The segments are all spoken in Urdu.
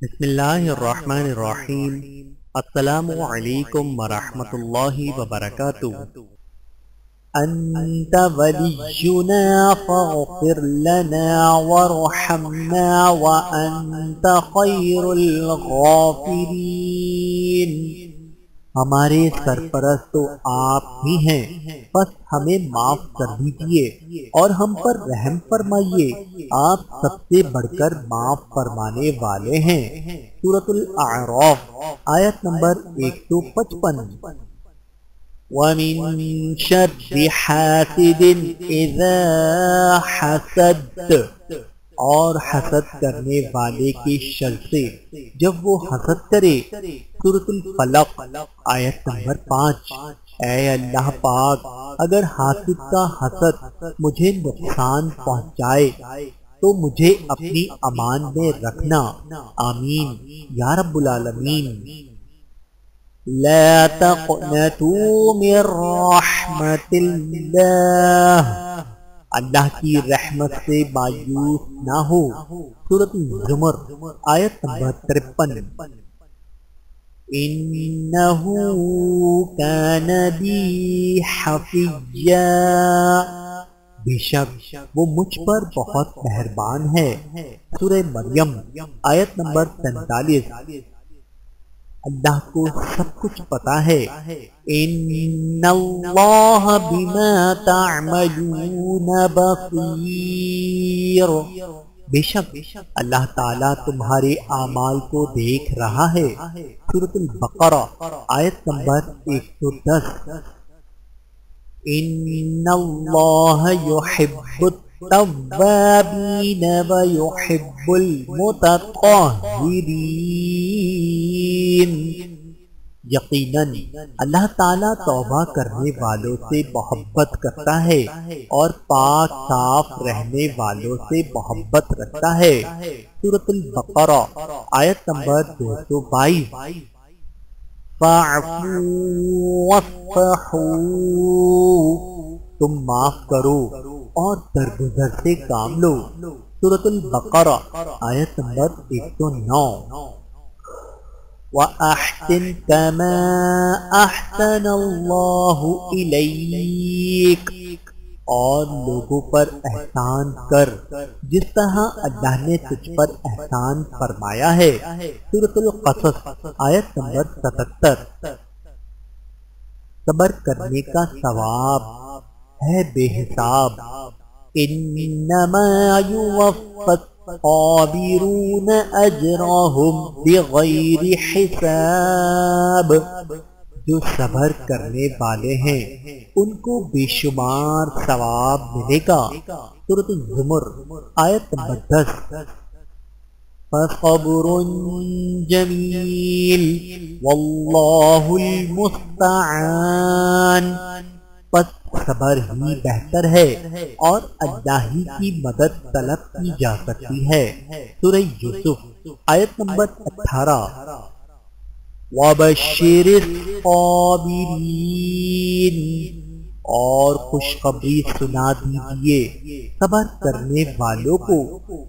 بسم اللہ الرحمن الرحیم۔ السلام علیکم ورحمۃ اللہ وبرکاتہ۔ انت ولینا فاغفر لنا وارحمنا وانت خیر الغافرین۔ ہمارے سرپرست تو آپ ہی ہیں، بس ہمیں معاف کر دیجئے اور ہم پر رحم فرمائیے، آپ سب سے بڑھ کر معاف فرمانے والے ہیں۔ سورۃ الاعراف آیت نمبر 155۔ وَمِن شَرِّ حَاسِدٍ إِذَا حَسَدَ، اور حسد کرنے والے کی شر سے جب وہ حسد کرے۔ سورۃ الفلق آیت نمبر 5۔ اے اللہ پاک، اگر حاسد کا حسد مجھے نقصان پہنچائے تو مجھے اپنی امان میں رکھنا، آمین یا رب العالمین۔ لا تقنطوا من رحمت اللہ، اللہ کی رحمت سے مایوس نہ ہو۔ سورۃ الزمر آیت نمبر 53۔ انہ کان بی حفیّا، بے شک وہ مجھ پر بہت مہربان ہے۔ سورہ مریم آیت نمبر 43۔ اللہ کو سب کچھ پتا ہے۔ ان اللہ بما تعملون بصیر، بے شک اللہ تعالیٰ تمہارے اعمال کو دیکھ رہا ہے۔ سورۃ البقرہ آیت نمبر 110۔ ان اللہ یحب التوابین ویحب المتطہرین، یقیناً اللہ تعالیٰ توبہ کرنے والوں سے محبت کرتا ہے اور پاک صاف رہنے والوں سے محبت رکھتا ہے۔ سورۃ البقرہ آیت نمبر 222۔ فَاعْفُوا وَاصْفَحُوا، تم معاف کرو اور درگزر سے کام لو۔ سورۃ البقرہ آیت نمبر 109۔ وَأَحْسِن كَمَا أَحْسَنَ اللَّهُ إِلَيْكَ، اور لوگوں پر احسان کر جس طرح اللہ نے تجھ پر احسان فرمایا ہے۔ سورۃ القصص آیت نمبر 77۔ صبر کرنے کا ثواب ہے بے حساب۔ انما یوفی الصابرون اجرهم بغیر حساب، جو صبر کرنے والے ہیں ان کو بے شمار ثواب ملے گا۔ سورۃ الزمر آیت نمبر 10۔ فصبر جمیل واللہ المستعان، پس صبر ہی بہتر ہے اور اللہ ہی کی مدد طلب کی جا سکتی ہے۔ سورہ یوسف آیت نمبر 18۔ وَبَشِّرِ الصَّابِرِينَ، اور خوشخبری سنا دیجیے صبر کرنے والوں کو۔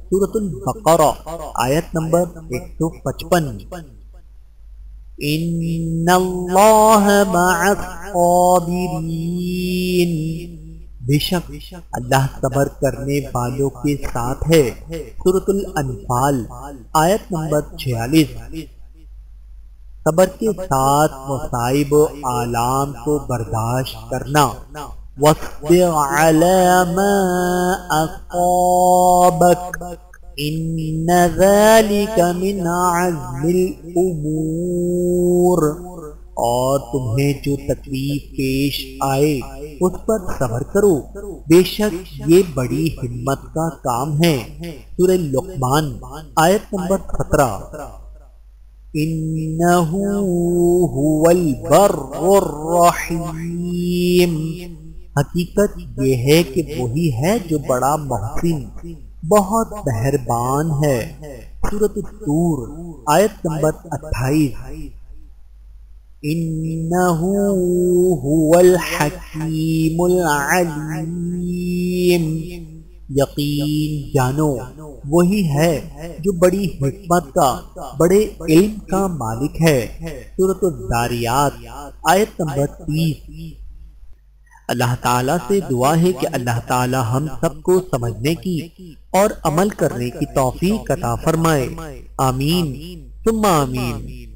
سورۃ البقرہ آیت نمبر 155۔ ان اللہ مع الصابرین، بے شک اللہ صبر کرنے والوں کے ساتھ ہے۔ سورۃ الانفال آیت نمبر 46۔ صبر کے ساتھ مصائب و آلام کو برداشت کرنا۔ واصبر علی ما اصابک ان ذلک من عزم الامور، اور تمہیں جو تکلیف پیش آئے اس پر صبر کرو، بے شک یہ بڑی ہمت کا کام ہے۔ سورہ لقمان آیت نمبر 17۔ انہ هو البر الرحیم، حقیقت یہ ہے کہ وہی ہے جو بڑا محسن بہت مہربان ہے۔ سورۃ الطور آیت نمبر 28۔ انہ هو الحکیم العلیم، یقین جانو وہی ہے جو بڑی حکمت کا، بڑے علم کا مالک ہے۔ سورۃ الذاریات آیت نمبر 30۔ اللہ تعالیٰ سے دعا ہے کہ اللہ تعالیٰ ہم سب کو سمجھنے کی اور عمل کرنے کی توفیق عطا فرمائے۔ آمین ثم آمین۔